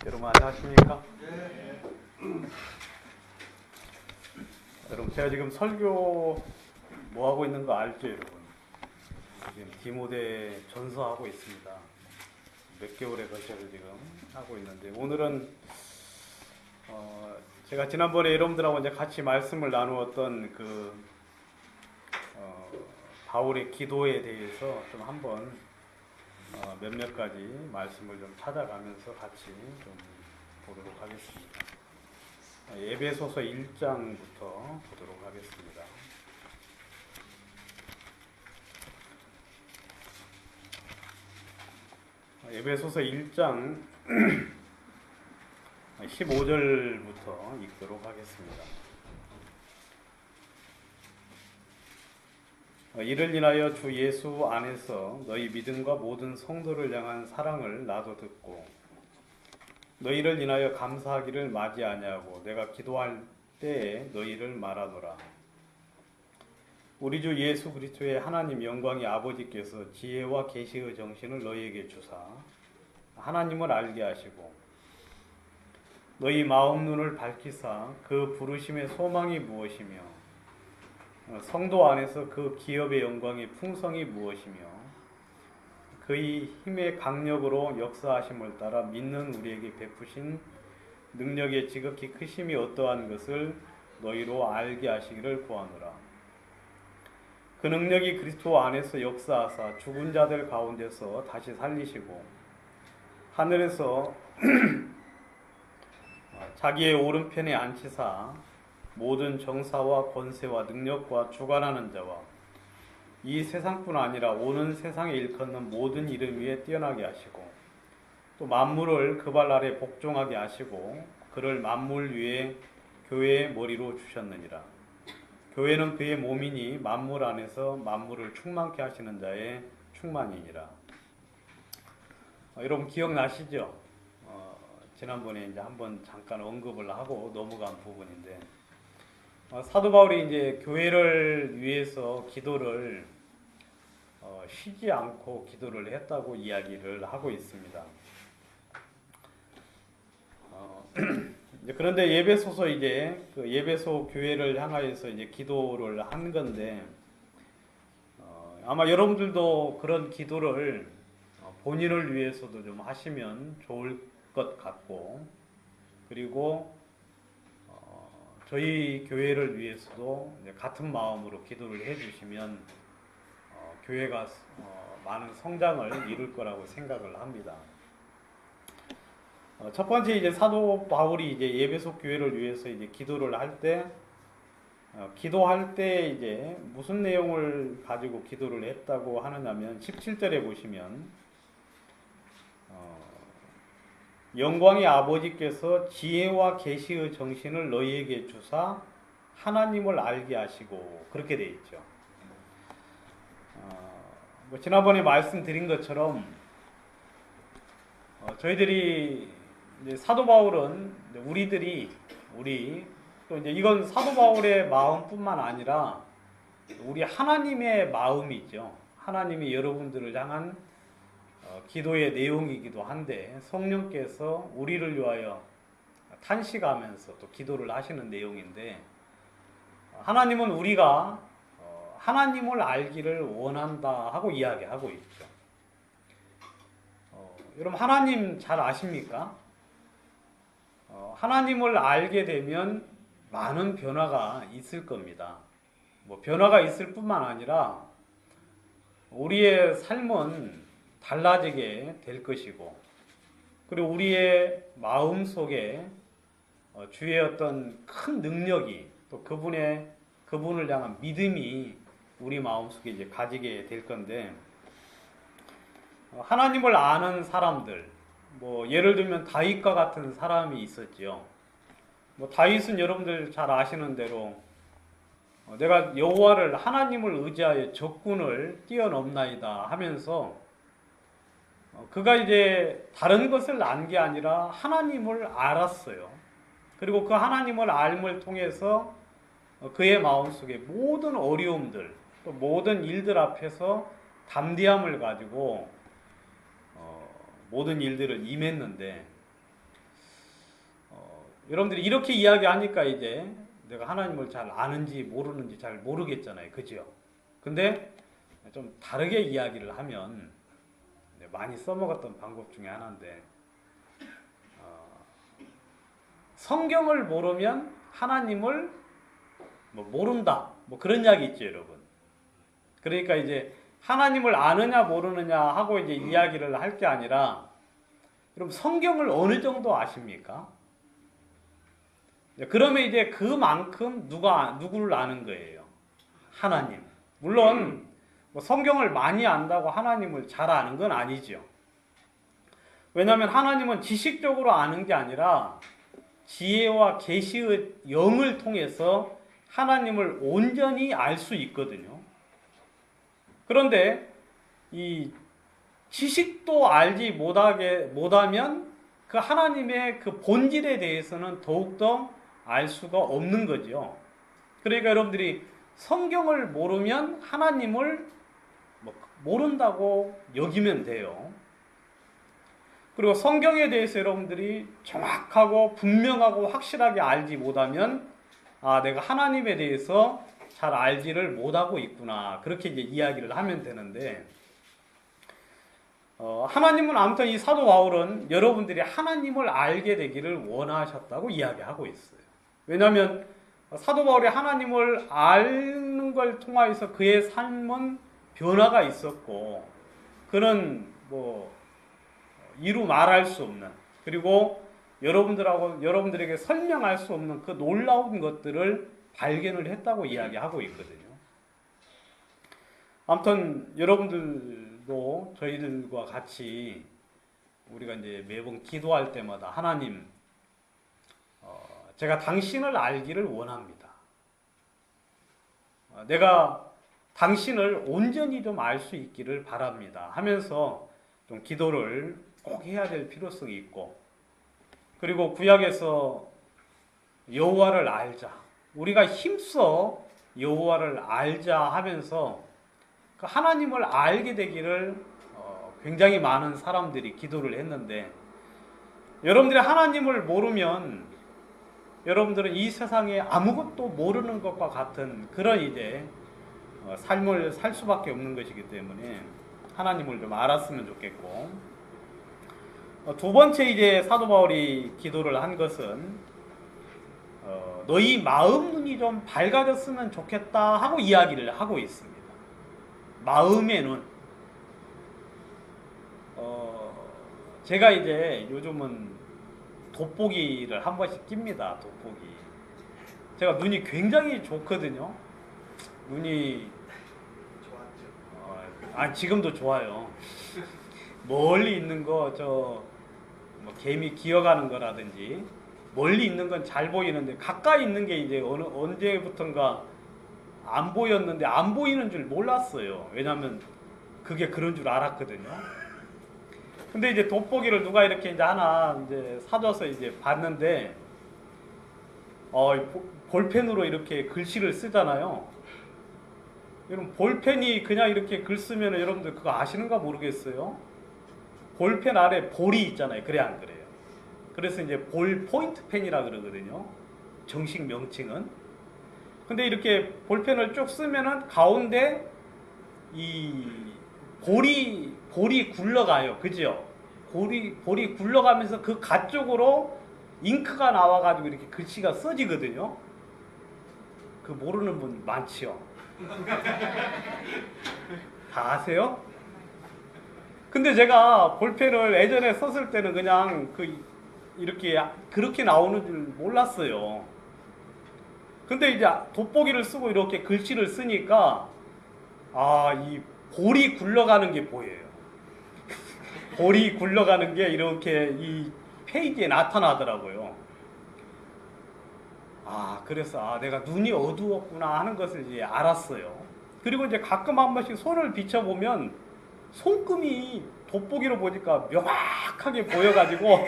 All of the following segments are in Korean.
여러분 안녕하십니까? 여러분 제가 지금 설교 뭐 하고 있는 거 알죠, 여러분? 지금 디모데 전서하고 있습니다. 몇 개월에 걸쳐서 지금 하고 있는데 오늘은 제가 지난번에 여러분들하고 이제 같이 말씀을 나누었던 바울의 기도에 대해서 좀 한번 몇몇 가지 말씀을 좀 찾아가면서 같이 좀 보도록 하겠습니다. 에베소서 1장부터 보도록 하겠습니다. 에베소서 1장 15절부터 읽도록 하겠습니다. 이를 인하여 주 예수 안에서 너희 믿음과 모든 성도를 향한 사랑을 나도 듣고 너희를 인하여 감사하기를 마지 아니하고 내가 기도할 때에 너희를 말하노라. 우리 주 예수 그리스도의 하나님 영광의 아버지께서 지혜와 계시의 정신을 너희에게 주사 하나님을 알게 하시고 너희 마음 눈을 밝히사 그 부르심의 소망이 무엇이며 성도 안에서 그 기업의 영광의 풍성이 무엇이며 그의 힘의 강력으로 역사하심을 따라 믿는 우리에게 베푸신 능력의 지극히 크심이 어떠한 것을 너희로 알게 하시기를 구하노라. 그 능력이 그리스도 안에서 역사하사 죽은 자들 가운데서 다시 살리시고 하늘에서 자기의 오른편에 앉히사 모든 정사와 권세와 능력과 주관하는 자와 이 세상뿐 아니라 오는 세상에 일컫는 모든 이름 위에 뛰어나게 하시고 또 만물을 그 발 아래 복종하게 하시고 그를 만물 위에 교회의 머리로 주셨느니라. 교회는 그의 몸이니 만물 안에서 만물을 충만케 하시는 자의 충만이니라. 여러분 기억나시죠? 지난번에 이제 한번 잠깐 언급을 하고 넘어간 부분인데 사도 바울이 이제 교회를 위해서 기도를 쉬지 않고 기도를 했다고 이야기를 하고 있습니다. 그런데 예배소서 이제 그 예배소 교회를 향하여서 이제 기도를 한 건데 아마 여러분들도 그런 기도를 본인을 위해서도 좀 하시면 좋을 것 같고 그리고 저희 교회를 위해서도 같은 마음으로 기도를 해주시면 교회가 많은 성장을 이룰 거라고 생각을 합니다. 첫 번째 이제 사도 바울이 이제 예배소 교회를 위해서 이제 기도를 할 때 기도할 때 이제 무슨 내용을 가지고 기도를 했다고 하느냐면 17절에 보시면 영광의 아버지께서 지혜와 계시의 정신을 너희에게 주사 하나님을 알게 하시고 그렇게 되어 있죠. 지난번에 말씀드린 것처럼 저희들이 이제 사도 바울은 우리 또 이제 이건 사도 바울의 마음뿐만 아니라 우리 하나님의 마음이죠. 하나님이 여러분들을 향한 기도의 내용이기도 한데 성령께서 우리를 위하여 탄식하면서 또 기도를 하시는 내용인데 하나님은 우리가 하나님을 알기를 원한다 하고 이야기하고 있죠. 여러분 하나님 잘 아십니까? 하나님을 알게 되면 많은 변화가 있을 겁니다. 뭐 변화가 있을 뿐만 아니라 우리의 삶은 달라지게 될 것이고 그리고 우리의 마음 속에 주의 어떤 큰 능력이 또 그분을 향한 믿음이 우리 마음 속에 이제 가지게 될 건데 하나님을 아는 사람들 뭐 예를 들면 다윗과 같은 사람이 있었지요. 뭐 다윗은 여러분들 잘 아시는 대로 내가 여호와를 하나님을 의지하여 적군을 뛰어넘나이다 하면서 그가 이제 다른 것을 안 게 아니라 하나님을 알았어요. 그리고 그 하나님을 알음을 통해서 그의 마음속에 모든 어려움들, 또 모든 일들 앞에서 담대함을 가지고 모든 일들을 임했는데 여러분들이 이렇게 이야기하니까 이제 내가 하나님을 잘 아는지 모르는지 잘 모르겠잖아요. 그죠? 근데 좀 다르게 이야기를 하면 많이 써먹었던 방법 중에 하나인데 성경을 모르면 하나님을 모른다. 그런 이야기 있죠, 여러분. 그러니까 이제 하나님을 아느냐 모르느냐 하고 이제 이야기를 할 게 아니라 여러분 성경을 어느 정도 아십니까? 그러면 이제 그만큼 누구를 아는 거예요? 하나님. 물론 성경을 많이 안다고 하나님을 잘 아는 건 아니죠. 왜냐하면 하나님은 지식적으로 아는 게 아니라 지혜와 계시의 영을 통해서 하나님을 온전히 알 수 있거든요. 그런데 이 지식도 알지 못하면 그 하나님의 그 본질에 대해서는 더욱더 알 수가 없는 거죠. 그러니까 여러분들이 성경을 모르면 하나님을 모른다고 여기면 돼요. 그리고 성경에 대해서 여러분들이 정확하고 분명하고 확실하게 알지 못하면 내가 하나님에 대해서 잘 알지를 못하고 있구나. 그렇게 이제 이야기를 하면 되는데 하나님은 아무튼 이 사도 바울은 여러분들이 하나님을 알게 되기를 원하셨다고 이야기하고 있어요. 왜냐하면 사도 바울이 하나님을 아는 걸 통하여서 그의 삶은 변화가 있었고 그는 이루 말할 수 없는 그리고 여러분들에게 설명할 수 없는 그 놀라운 것들을 발견을 했다고 이야기하고 있거든요. 아무튼 여러분들도 저희들과 같이 우리가 이제 매번 기도할 때마다 하나님, 제가 당신을 알기를 원합니다. 내가 당신을 온전히 좀 알 수 있기를 바랍니다. 하면서 좀 기도를 꼭 해야 될 필요성이 있고, 그리고 구약에서 여호와를 알자, 우리가 힘써 여호와를 알자 하면서 그 하나님을 알게 되기를 굉장히 많은 사람들이 기도를 했는데, 여러분들이 하나님을 모르면 여러분들은 이 세상에 아무것도 모르는 것과 같은 그런 이제 삶을 살 수밖에 없는 것이기 때문에 하나님을 좀 알았으면 좋겠고, 두 번째 이제 사도 바울이 기도를 한 것은 너희 마음 눈이 좀 밝아졌으면 좋겠다 하고 이야기를 하고 있습니다. 마음의 눈. 제가 이제 요즘은 돋보기를 한 번씩 낍니다. 돋보기. 제가 눈이 굉장히 좋거든요. 눈이 좋았죠. 지금도 좋아요. 멀리 있는 거 개미 기어가는 거라든지 멀리 있는 건 잘 보이는데 가까이 있는 게 이제 언제부턴가 안 보였는데 안 보이는 줄 몰랐어요. 왜냐하면 그게 그런 줄 알았거든요. 근데 이제 돋보기를 누가 이렇게 이제 하나 이제 사줘서 이제 봤는데 볼펜으로 이렇게 글씨를 쓰잖아요. 여러분 볼펜이 그냥 이렇게 글 쓰면 여러분들 그거 아시는가 모르겠어요. 볼펜 아래 볼이 있잖아요. 그래 안 그래요? 그래서 이제 볼 포인트 펜이라 그러거든요. 정식 명칭은. 근데 이렇게 볼펜을 쭉 쓰면은 가운데 이 볼이 굴러가요. 그죠? 볼이 굴러가면서 그 가쪽으로 잉크가 나와가지고 이렇게 글씨가 써지거든요. 그 모르는 분 많지요. 다 아세요? 근데 제가 볼펜을 예전에 썼을 때는 그냥 이렇게 그렇게 나오는 줄 몰랐어요. 근데 이제 돋보기를 쓰고 이렇게 글씨를 쓰니까 이 볼이 굴러가는 게 보여요. 볼이 굴러가는 게 이렇게 이 페이지에 나타나더라고요. 그래서 내가 눈이 어두웠구나 하는 것을 이제 알았어요. 그리고 이제 가끔 한 번씩 손을 비춰보면 손금이 돋보기로 보니까 명확하게 보여가지고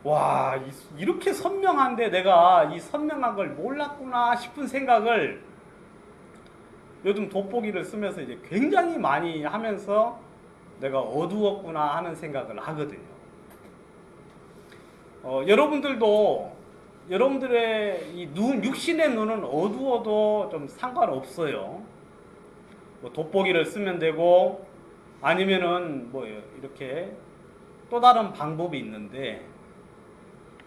와, 이렇게 선명한데 내가 이 선명한 걸 몰랐구나 싶은 생각을 요즘 돋보기를 쓰면서 이제 굉장히 많이 하면서 내가 어두웠구나 하는 생각을 하거든요. 여러분들도 여러분들의 이 육신의 눈은 어두워도 좀 상관없어요. 뭐 돋보기를 쓰면 되고 아니면은 뭐 이렇게 또 다른 방법이 있는데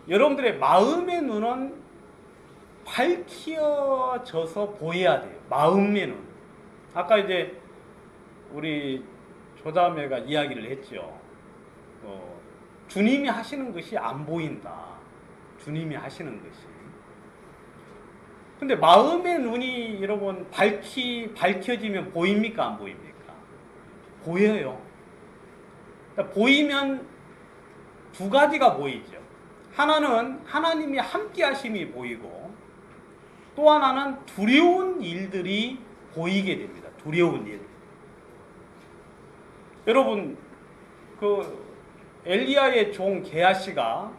여러분들의 마음의 눈은 밝혀져서 보여야 돼요. 마음의 눈. 아까 이제 우리 조자매가 이야기를 했죠. 주님이 하시는 것이 안 보인다. 주님이 하시는 것이. 근데 마음의 눈이 여러분 밝혀지면 보입니까? 안 보입니까? 보여요. 그러니까 보이면 두 가지가 보이죠. 하나는 하나님이 함께 하심이 보이고 또 하나는 두려운 일들이 보이게 됩니다. 두려운 일. 여러분 그 엘리야의 종 게하시가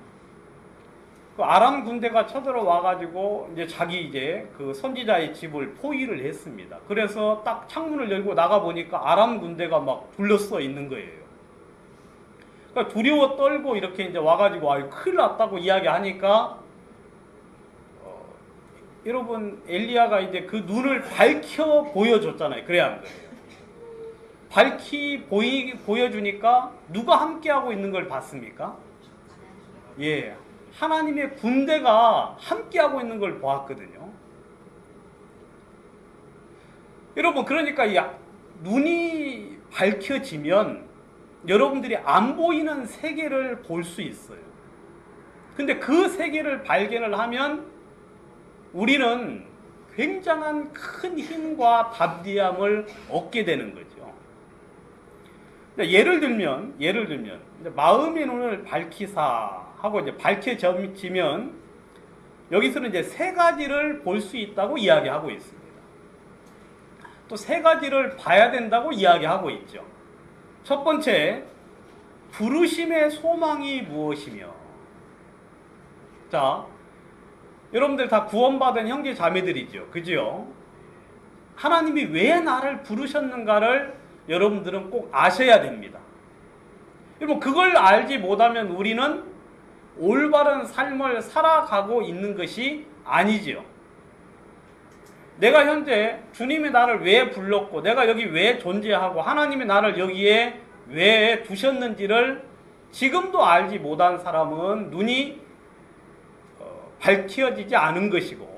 그 아람 군대가 쳐들어와 가지고 이제 자기 이제 그 선지자의 집을 포위를 했습니다. 그래서 딱 창문을 열고 나가 보니까 아람 군대가 막 둘러싸 있는 거예요. 그러니까 두려워 떨고 이렇게 이제 와 가지고 아유 큰일 났다고 이야기하니까 여러분 엘리야가 이제 그 눈을 밝혀 보여줬잖아요. 그래야 한 거예요. 보여주니까 누가 함께하고 있는 걸 봤습니까? 예, 하나님의 군대가 함께하고 있는 걸 보았거든요. 여러분 그러니까 이 눈이 밝혀지면 여러분들이 안 보이는 세계를 볼 수 있어요. 근데 그 세계를 발견을 하면 우리는 굉장한 큰 힘과 담대함을 얻게 되는 거죠. 예를 들면 이제 마음의 눈을 밝히사 하고 이제 밝혀지면 여기서는 이제 세 가지를 볼 수 있다고 이야기하고 있습니다. 또 세 가지를 봐야 된다고 이야기하고 있죠. 첫 번째, 부르심의 소망이 무엇이며. 자, 여러분들 다 구원받은 형제 자매들이죠. 그죠? 하나님이 왜 나를 부르셨는가를 여러분들은 꼭 아셔야 됩니다. 여러분 그걸 알지 못하면 우리는 올바른 삶을 살아가고 있는 것이 아니지요. 내가 현재 주님이 나를 왜 불렀고 내가 여기 왜 존재하고 하나님이 나를 여기에 왜 두셨는지를 지금도 알지 못한 사람은 눈이 밝혀지지 않은 것이고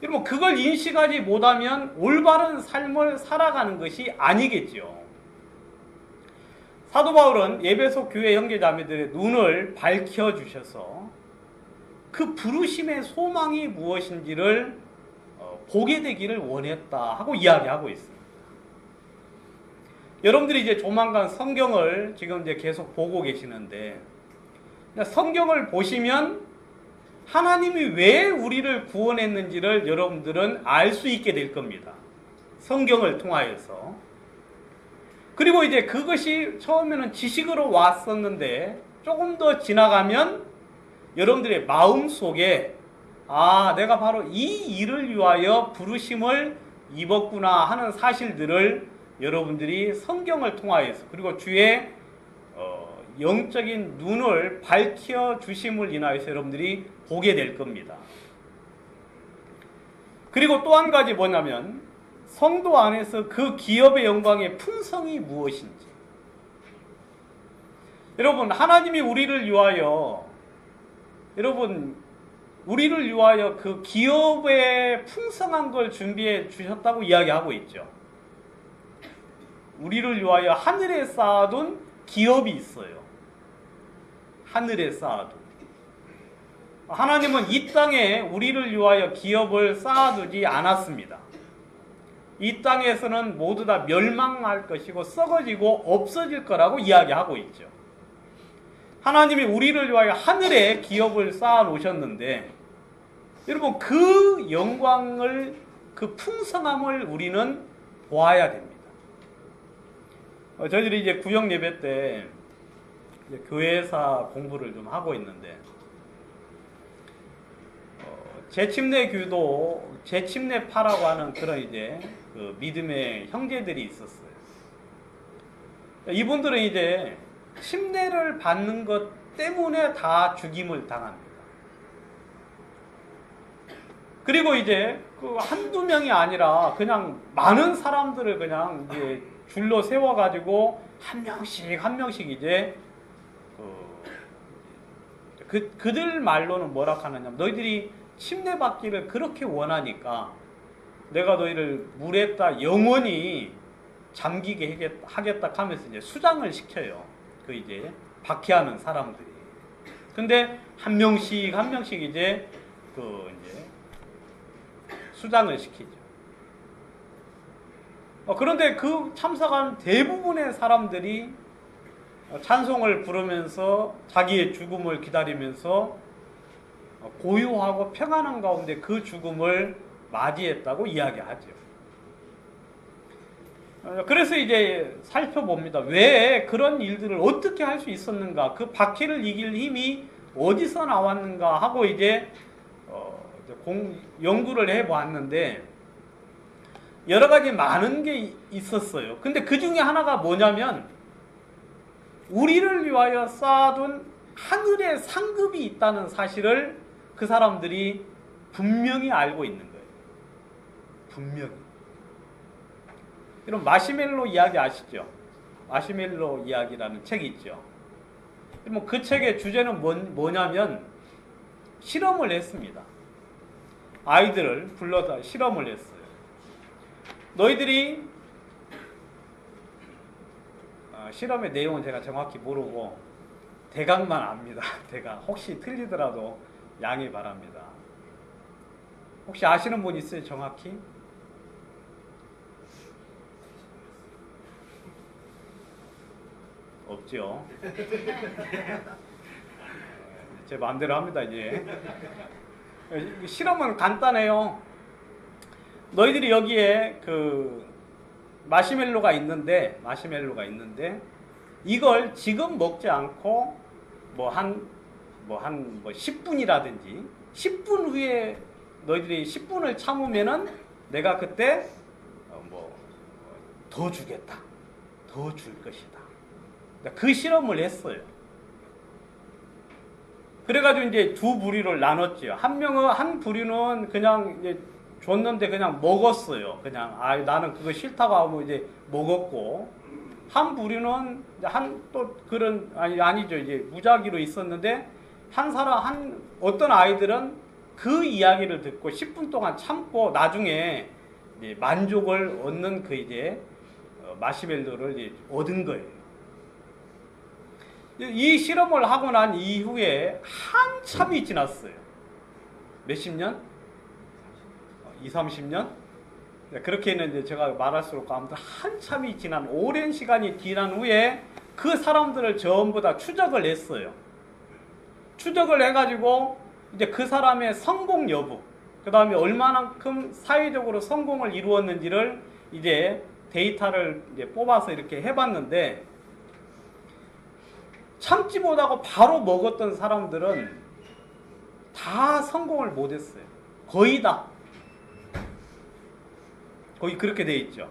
여러분 그걸 인식하지 못하면 올바른 삶을 살아가는 것이 아니겠죠. 사도 바울은 에베소 교회 형제자매들의 눈을 밝혀주셔서 그 부르심의 소망이 무엇인지를 보게 되기를 원했다 하고 이야기하고 있습니다. 여러분들이 이제 조만간 성경을 지금 이제 계속 보고 계시는데 성경을 보시면 하나님이 왜 우리를 구원했는지를 여러분들은 알 수 있게 될 겁니다. 성경을 통하여서. 그리고 이제 그것이 처음에는 지식으로 왔었는데 조금 더 지나가면 여러분들의 마음 속에 내가 바로 이 일을 위하여 부르심을 입었구나 하는 사실들을 여러분들이 성경을 통하여서 그리고 주의 영적인 눈을 밝혀주심을 인하여서 여러분들이 보게 될 겁니다. 그리고 또 한 가지 뭐냐면 성도 안에서 그 기업의 영광의 풍성이 무엇인지. 여러분 하나님이 우리를 위하여 그 기업의 풍성한 걸 준비해 주셨다고 이야기하고 있죠. 우리를 위하여 하늘에 쌓아둔 기업이 있어요. 하늘에 쌓아둔. 하나님은 이 땅에 우리를 위하여 기업을 쌓아두지 않았습니다. 이 땅에서는 모두 다 멸망할 것이고 썩어지고 없어질 거라고 이야기하고 있죠. 하나님이 우리를 위하여 하늘에 기업을 쌓아 놓으셨는데 여러분 그 영광을 그 풍성함을 우리는 보아야 됩니다. 저희들이 이제 구역 예배 때 이제 교회사 공부를 좀 하고 있는데 재침례 교도 재침례파라고 하는 그런 이제 그 믿음의 형제들이 있었어요. 이분들은 이제 침례를 받는 것 때문에 다 죽임을 당합니다. 그리고 이제 그 한두 명이 아니라 그냥 많은 사람들을 그냥 이제 줄로 세워가지고 한 명씩 이제 그들 말로는 뭐라 하느냐. 너희들이 침례받기를 그렇게 원하니까 내가 너희를 물에다 영원히 잠기게 하겠다 하면서 이제 수장을 시켜요. 그 이제 박해하는 사람들이. 근데 한 명씩 이제 이제 수장을 시키죠. 그런데 그 참석한 대부분의 사람들이 찬송을 부르면서 자기의 죽음을 기다리면서 고요하고 평안한 가운데 그 죽음을 맞이했다고 이야기하죠. 그래서 이제 살펴봅니다. 왜 그런 일들을 어떻게 할 수 있었는가? 그 박해를 이길 힘이 어디서 나왔는가 하고 이제 연구를 해보았는데 여러 가지 많은 게 있었어요. 근데 그 중에 하나가 뭐냐면 우리를 위하여 쌓아둔 하늘의 상급이 있다는 사실을 그 사람들이 분명히 알고 있는 거예요. 분명히. 여러분 마시멜로 이야기 아시죠? 마시멜로 이야기라는 책이 있죠. 그 책의 주제는 뭐냐면 실험을 했습니다. 아이들을 불러다 실험을 했어요. 너희들이 실험의 내용은 제가 정확히 모르고 대강만 압니다. 대강. 혹시 틀리더라도 양해 바랍니다. 혹시 아시는 분 있어요? 정확히? 없죠. 제 마음대로 합니다. 이제 실험은 간단해요. 너희들이 여기에 마시멜로가 있는데 이걸 지금 먹지 않고 한 10분이라든지 10분 후에 너희들이 10분을 참으면은 내가 그때 더 주겠다. 더 줄 것이다. 그 실험을 했어요. 그래가지고 이제 두 부류를 나눴죠. 한 부류는 그냥 이제 줬는데 그냥 먹었어요. 그냥 나는 그거 싫다고 하고 이제 먹었고, 한 부류는 아니죠. 이제 무작위로 있었는데 어떤 아이들은 그 이야기를 듣고 10분 동안 참고 나중에 이제 만족을 얻는 마시멜로를 이제 얻은 거예요. 이 실험을 하고 난 이후에 한참이 지났어요. 몇십 년? 20, 30년? 그렇게 했는데 제가 말할수록 아무튼 한참이 지난 오랜 시간이 지난 후에 그 사람들을 전부 다 추적을 했어요. 추적을 해가지고 이제 그 사람의 성공 여부, 그 다음에 얼마만큼 사회적으로 성공을 이루었는지를 이제 데이터를 이제 뽑아서 이렇게 해봤는데 참지 못하고 바로 먹었던 사람들은 다 성공을 못했어요. 거의 다. 거의 그렇게 돼 있죠.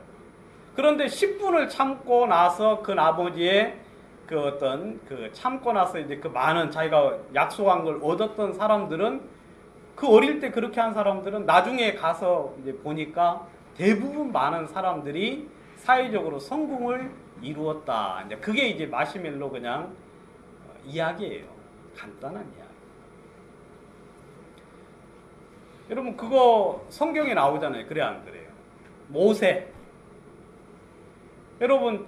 그런데 10분을 참고 나서 그 나머지에 참고 나서 이제 그 많은 자기가 약속한 걸 얻었던 사람들은 그 어릴 때 그렇게 한 사람들은 나중에 가서 이제 보니까 대부분 많은 사람들이 사회적으로 성공을 이루었다. 이제 그게 이제 마시멜로 그냥 이야기예요. 간단한 이야기. 여러분 그거 성경에 나오잖아요. 그래 안 그래요? 모세. 여러분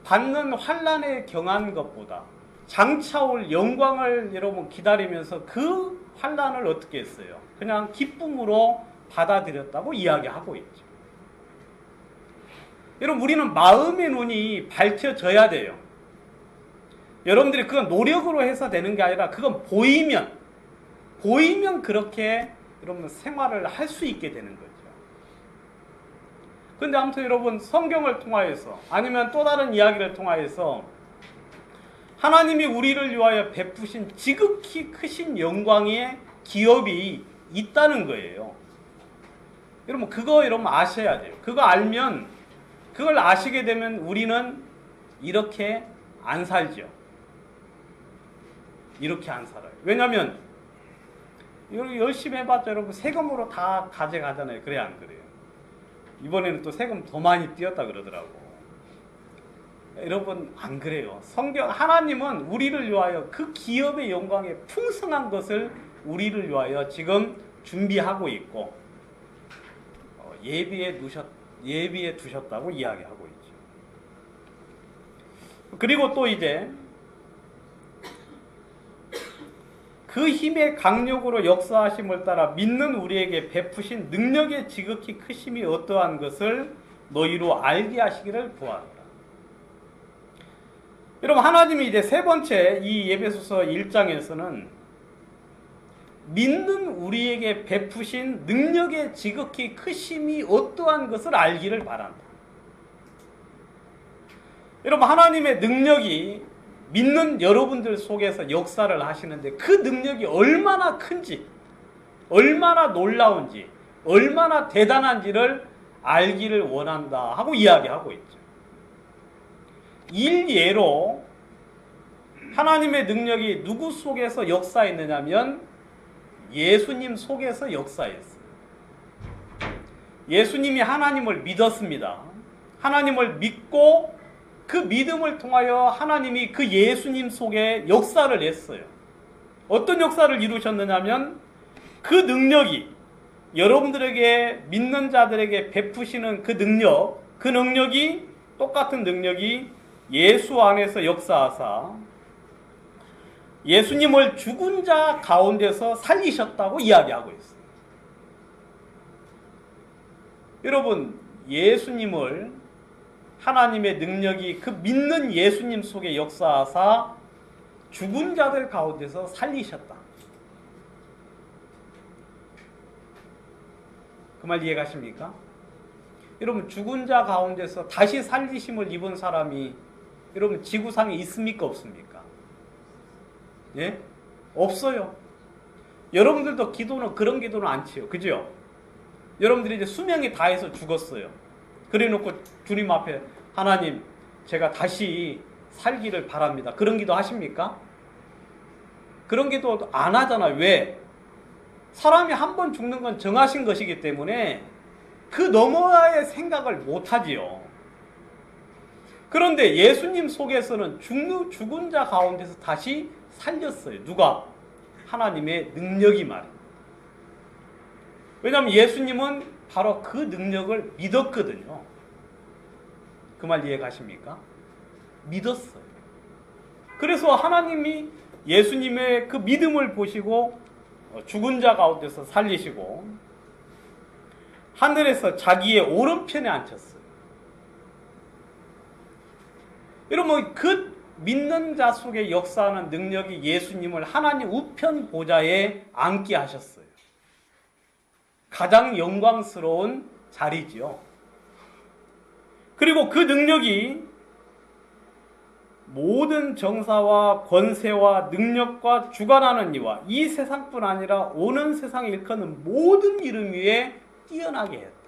받는 환난에 경한 것보다 장차올 영광을 여러분 기다리면서 그 환난을 어떻게 했어요? 그냥 기쁨으로 받아들였다고 이야기하고 있죠. 여러분 우리는 마음의 눈이 밝혀져야 돼요. 여러분들이 그건 노력으로 해서 되는 게 아니라 그건 보이면 그렇게 여러분 생활을 할 수 있게 되는 거죠. 근데 아무튼 여러분 성경을 통하여서 아니면 또 다른 이야기를 통하여서 하나님이 우리를 위하여 베푸신 지극히 크신 영광의 기업이 있다는 거예요. 여러분 그거 아셔야 돼요. 그걸 아시게 되면 우리는 이렇게 안 살죠. 이렇게 안 살아요. 왜냐하면 이거 열심히 해봤자 여러분 세금으로 다 가져가잖아요. 그래 안 그래요? 이번에는 또 세금 더 많이 띄었다 그러더라고. 여러분 안 그래요. 성경 하나님은 우리를 위하여 그 기업의 영광에 풍성한 것을 우리를 위하여 지금 준비하고 있고 예비해 두셨다고 이야기하고 있죠. 그리고 또 이제 그 힘의 강력으로 역사하심을 따라 믿는 우리에게 베푸신 능력의 지극히 크심이 어떠한 것을 너희로 알게 하시기를 구하노라. 여러분 하나님이 이제 세 번째 이 에베소서 1장에서는 믿는 우리에게 베푸신 능력의 지극히 크심이 어떠한 것을 알기를 바란다. 여러분 하나님의 능력이 믿는 여러분들 속에서 역사를 하시는데 그 능력이 얼마나 큰지, 얼마나 놀라운지, 얼마나 대단한지를 알기를 원한다 하고 이야기하고 있죠. 일예로 하나님의 능력이 누구 속에서 역사했느냐면 예수님 속에서 역사했어요. 예수님이 하나님을 믿었습니다. 하나님을 믿고 그 믿음을 통하여 하나님이 그 예수님 속에 역사를 했어요. 어떤 역사를 이루셨느냐면 그 능력이 여러분들에게 믿는 자들에게 베푸시는 그 능력이 똑같은 능력이 예수 안에서 역사하사 예수님을 죽은 자 가운데서 살리셨다고 이야기하고 있어요. 여러분 예수님을 하나님의 능력이 그 믿는 예수님 속에 역사하사 죽은 자들 가운데서 살리셨다. 그 말 이해가십니까? 여러분 죽은 자 가운데서 다시 살리심을 입은 사람이 여러분 지구상에 있습니까 없습니까? 예? 없어요. 여러분들도 기도는 그런 기도는 안 치요. 그죠? 여러분들이 이제 수명이 다해서 죽었어요. 그래 놓고 주님 앞에 하나님 제가 다시 살기를 바랍니다. 그런 기도 하십니까? 그런 기도 안 하잖아요. 왜? 사람이 한 번 죽는 건 정하신 것이기 때문에 그 너머의 생각을 못 하지요. 그런데 예수님 속에서는 죽은 자 가운데서 다시 살렸어요. 누가? 하나님의 능력이 말입니다. 왜냐하면 예수님은 바로 그 능력을 믿었거든요. 그 말 이해 가십니까? 믿었어요. 그래서 하나님이 예수님의 그 믿음을 보시고 죽은 자 가운데서 살리시고 하늘에서 자기의 오른편에 앉혔어요. 여러분 그 믿는 자 속에 역사하는 능력이 예수님을 하나님 우편 보좌에 앉게 하셨어요. 가장 영광스러운 자리지요. 그리고 그 능력이 모든 정사와 권세와 능력과 주관하는 이와 이 세상뿐 아니라 오는 세상에 일컫는 모든 이름 위에 뛰어나게 했다.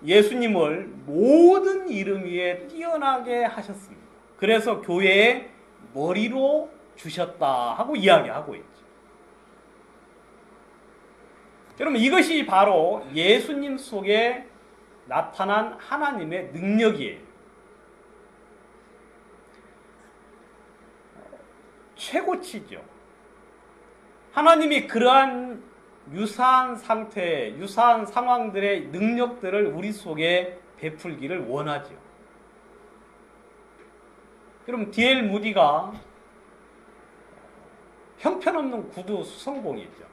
예수님을 모든 이름 위에 뛰어나게 하셨습니다. 그래서 교회의 머리로 주셨다 하고 이야기하고 있죠. 여러분 이것이 바로 예수님 속에 나타난 하나님의 능력이에요. 최고치죠. 하나님이 그러한 유사한 상태, 유사한 상황들의 능력들을 우리 속에 베풀기를 원하죠. 여러분 D.L. 무디가 형편없는 구두 수성공이죠.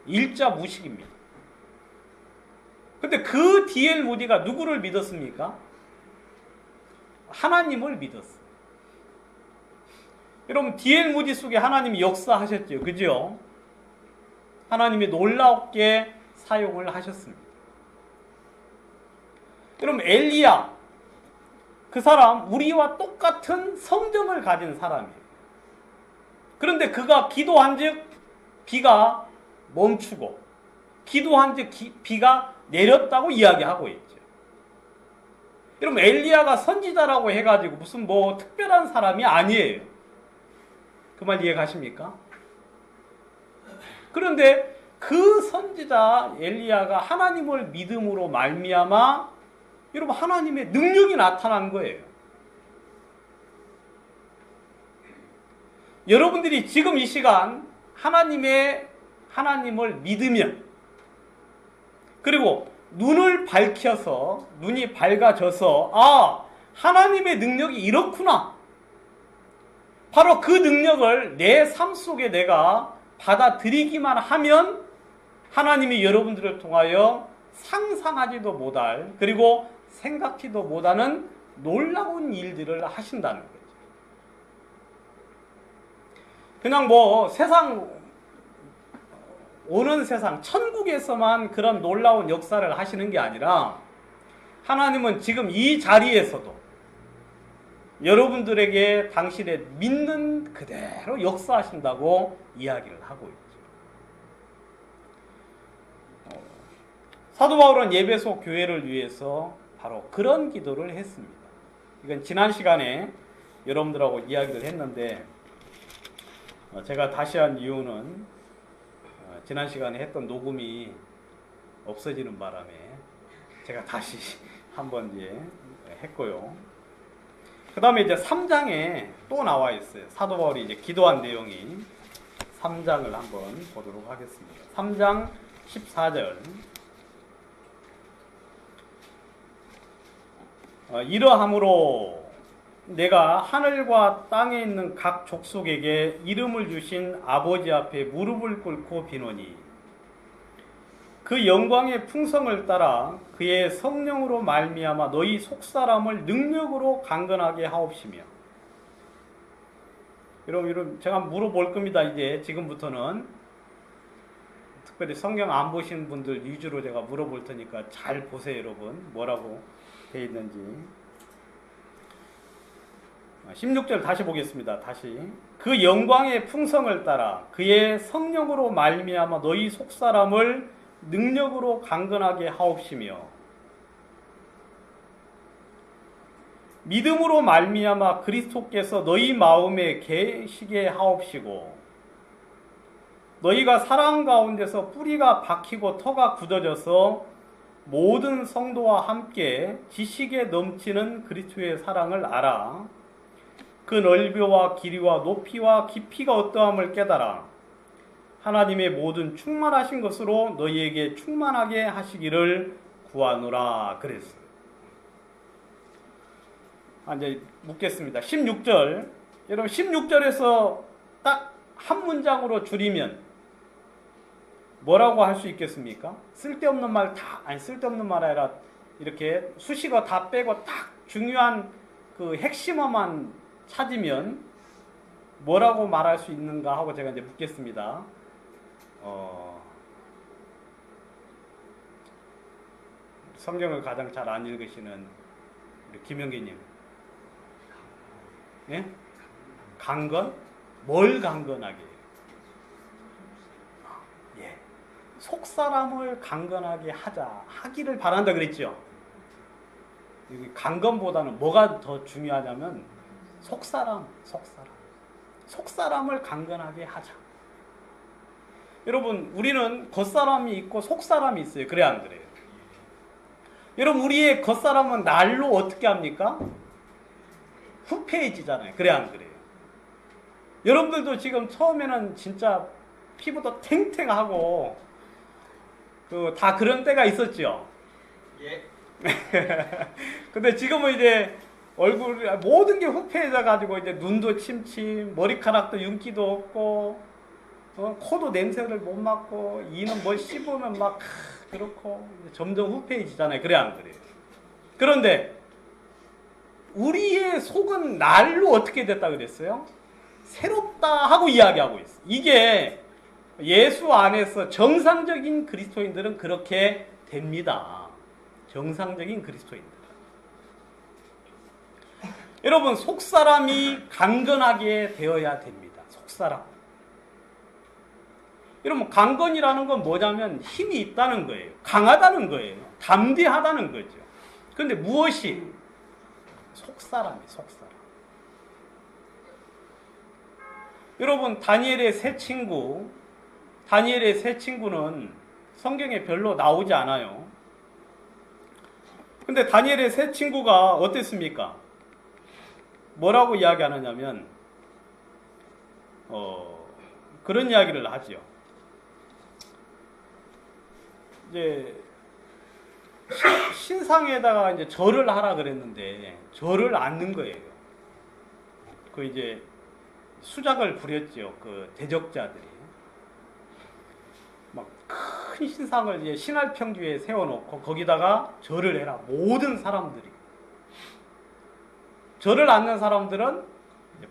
일자 무식입니다. 근데 그 D.L. 무디가 누구를 믿었습니까? 하나님을 믿었어요. 여러분 D.L. 무디 속에 하나님이 역사하셨죠. 그죠? 하나님이 놀랍게 사용을 하셨습니다. 여러분 엘리야 그 사람 우리와 똑같은 성정을 가진 사람이에요. 그런데 그가 기도한즉 비가 멈추고 기도한즉 비가 내렸다고 이야기하고 있죠. 여러분 엘리야가 선지자라고 해가지고 무슨 뭐 특별한 사람이 아니에요. 그 말 이해 가십니까? 그런데 그 선지자 엘리야가 하나님을 믿음으로 말미암아 여러분 하나님의 능력이 나타난 거예요. 여러분들이 지금 이 시간 하나님을 믿으면 그리고 눈을 밝혀서 눈이 밝아져서 하나님의 능력이 이렇구나. 바로 그 능력을 내 삶 속에 내가 받아들이기만 하면 하나님이 여러분들을 통하여 상상하지도 못할 그리고 생각지도 못하는 놀라운 일들을 하신다는 거죠. 그냥 오는 세상 천국에서만 그런 놀라운 역사를 하시는 게 아니라 하나님은 지금 이 자리에서도 여러분들에게 당신의 믿는 그대로 역사하신다고 이야기를 하고 있죠. 사도 바울은 예배소 교회를 위해서 바로 그런 기도를 했습니다. 이건 지난 시간에 여러분들하고 이야기를 했는데 제가 다시 한 이유는 지난 시간에 했던 녹음이 없어지는 바람에 제가 다시 한번 했고요. 그 다음에 이제 3장에 또 나와 있어요. 사도 바울이 이제 기도한 내용이 3장을 한번 보도록 하겠습니다. 3장 14절. 이러함으로 내가 하늘과 땅에 있는 각 족속에게 이름을 주신 아버지 앞에 무릎을 꿇고 비노니 그 영광의 풍성을 따라 그의 성령으로 말미암아 너희 속사람을 능력으로 강건하게 하옵시며. 여러분 제가 물어볼 겁니다. 이제 지금부터는 특별히 성경 안 보신 분들 위주로 제가 물어볼 테니까 잘 보세요. 여러분 뭐라고 되어 있는지. 16절 다시 보겠습니다. 다시. 그 영광의 풍성을 따라 그의 성령으로 말미암아 너희 속사람을 능력으로 강건하게 하옵시며 믿음으로 말미암아 그리스도께서 너희 마음에 계시게 하옵시고 너희가 사랑 가운데서 뿌리가 박히고 터가 굳어져서 모든 성도와 함께 지식에 넘치는 그리스도의 사랑을 알아 그 넓이와 길이와 높이와 깊이가 어떠함을 깨달아 하나님의 모든 충만하신 것으로 너희에게 충만하게 하시기를 구하노라 그랬어요. 이제 묻겠습니다. 16절. 여러분 16절에서 딱 한 문장으로 줄이면 뭐라고 할 수 있겠습니까? 쓸데없는 말 쓸데없는 말 아니라 이렇게 수식어 다 빼고 딱 중요한 그 핵심어만 찾으면 뭐라고 말할 수 있는가 하고 제가 이제 묻겠습니다. 성경을 가장 잘 안 읽으시는 우리 김영기님. 예? 강건? 뭘 강건하게 해요? 예. 속사람을 강건하게 하기를 바란다 그랬죠? 강건보다는 뭐가 더 중요하냐면 속사람을 강건하게 하자. 여러분 우리는 겉사람이 있고 속사람이 있어요. 그래 안 그래요? 여러분 우리의 겉사람은 날로 어떻게 합니까? 후패해지잖아요. 그래 안 그래요? 여러분들도 지금 처음에는 진짜 피부도 탱탱하고 다 그런 때가 있었죠? 예. 근데 지금은 이제 얼굴 모든 게 후패해져 가지고 이제 눈도 침침, 머리카락도 윤기도 없고 코도 냄새를 못 맡고 이는 뭘 씹으면 막 그렇고 점점 후패해지잖아요. 그래 안 그래요? 그런데 우리의 속은 날로 어떻게 됐다 그랬어요? 새롭다 하고 이야기하고 있어. 이게 예수 안에서 정상적인 그리스도인들은 그렇게 됩니다. 정상적인 그리스도인들. 여러분 속사람이 강건하게 되어야 됩니다. 속사람. 여러분 강건이라는 건 뭐냐면 힘이 있다는 거예요. 강하다는 거예요. 담대하다는 거죠. 그런데 무엇이? 속사람이에요. 속사람. 여러분 다니엘의 세 친구 다니엘의 세 친구는 성경에 별로 나오지 않아요. 근데 다니엘의 세 친구가 어땠습니까? 뭐라고 이야기하느냐면 그런 이야기를 하죠. 이제 신상에다가 이제 절을 하라 그랬는데 절을 않는 거예요. 그 이제 수작을 부렸죠. 그 대적자들이 막 큰 신상을 이제 신할평주에 세워놓고 거기다가 절을 해라. 모든 사람들이. 절을 않는 사람들은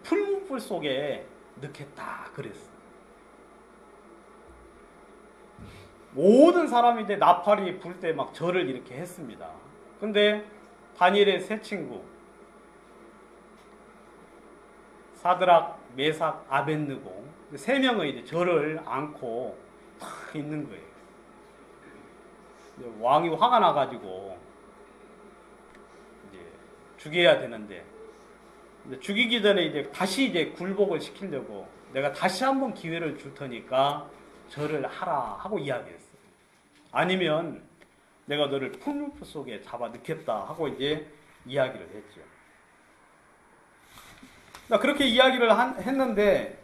풀무불 속에 넣겠다 그랬어. 모든 사람이 이제 나팔이 불 때 막 절을 이렇게 했습니다. 근데 다니엘의 세 친구 사드락, 메삭, 아벳느고 세 명의 이제 절을 안고 탁 있는 거예요. 왕이 화가 나가지고 이제 죽여야 되는데 죽이기 전에 이제 다시 이제 굴복을 시키려고 내가 다시 한번 기회를 줄 테니까 절을 하라 하고 이야기했어요. 아니면 내가 너를 풀무불 속에 잡아 넣겠다 하고 이제 이야기를 했죠. 그렇게 이야기를 했는데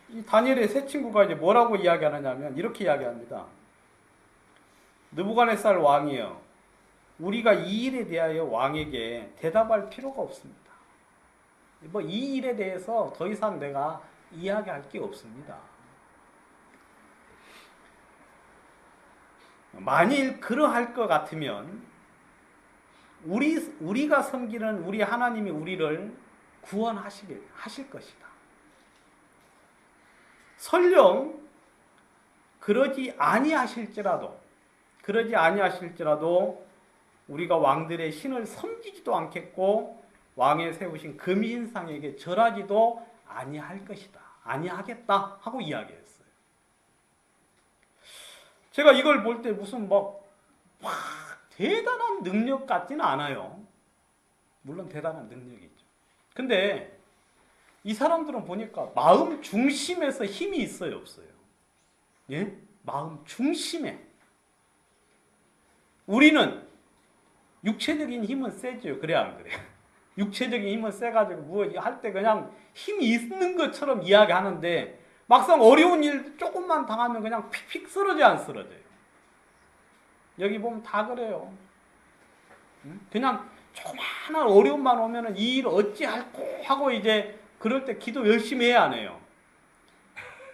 이 다니엘의 세 친구가 이제 뭐라고 이야기하느냐면 이렇게 이야기합니다. 느부갓네살 왕이여, 우리가 이 일에 대하여 왕에게 대답할 필요가 없습니다. 뭐 이 일에 대해서 더 이상 내가 이야기할 게 없습니다. 만일 그러할 것 같으면 우리가 섬기는 우리 하나님이 우리를 구원하실 것이다. 설령 그러지 아니하실지라도 우리가 왕들의 신을 섬기지도 않겠고 왕에 세우신 금신상에게 절하지도 아니할 것이다. 아니하겠다 하고 이야기했어요. 제가 이걸 볼 때 무슨 대단한 능력 같지는 않아요. 물론 대단한 능력이죠. 근데 이 사람들은 보니까 마음 중심에서 힘이 있어요, 없어요? 예? 마음 중심에. 우리는 육체적인 힘은 세죠. 그래 안 그래요? 육체적인 힘은 세가지고 뭐 할 때 그냥 힘이 있는 것처럼 이야기하는데 막상 어려운 일 조금만 당하면 그냥 픽픽 쓰러져 안 쓰러져요? 여기 보면 다 그래요. 그냥 조그마한 어려움만 오면은 이 일 어찌할꼬 하고 이제 그럴 때 기도 열심히 해야 하네요.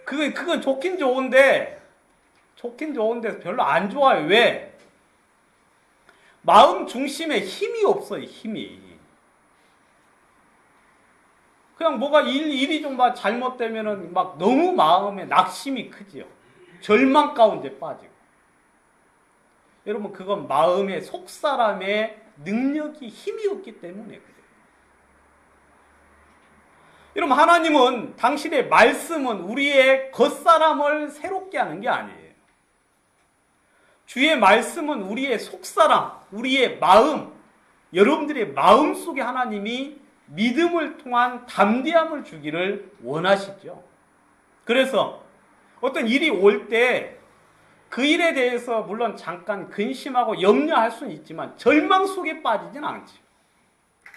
그건 좋긴 좋은데 별로 안 좋아요. 왜? 마음 중심에 힘이 없어요. 힘이. 그냥 뭐가 일이 좀 잘못되면은 막 너무 마음에 낙심이 크지요. 절망 가운데 빠지고. 여러분, 그건 마음의 속사람의 능력이 힘이 없기 때문에 그래요. 여러분, 하나님은 당신의 말씀은 우리의 겉사람을 새롭게 하는 게 아니에요. 주의 말씀은 우리의 속사람, 우리의 마음, 여러분들의 마음 속에 하나님이 믿음을 통한 담대함을 주기를 원하시죠. 그래서 어떤 일이 올 때 그 일에 대해서 물론 잠깐 근심하고 염려할 수는 있지만 절망 속에 빠지진 않죠.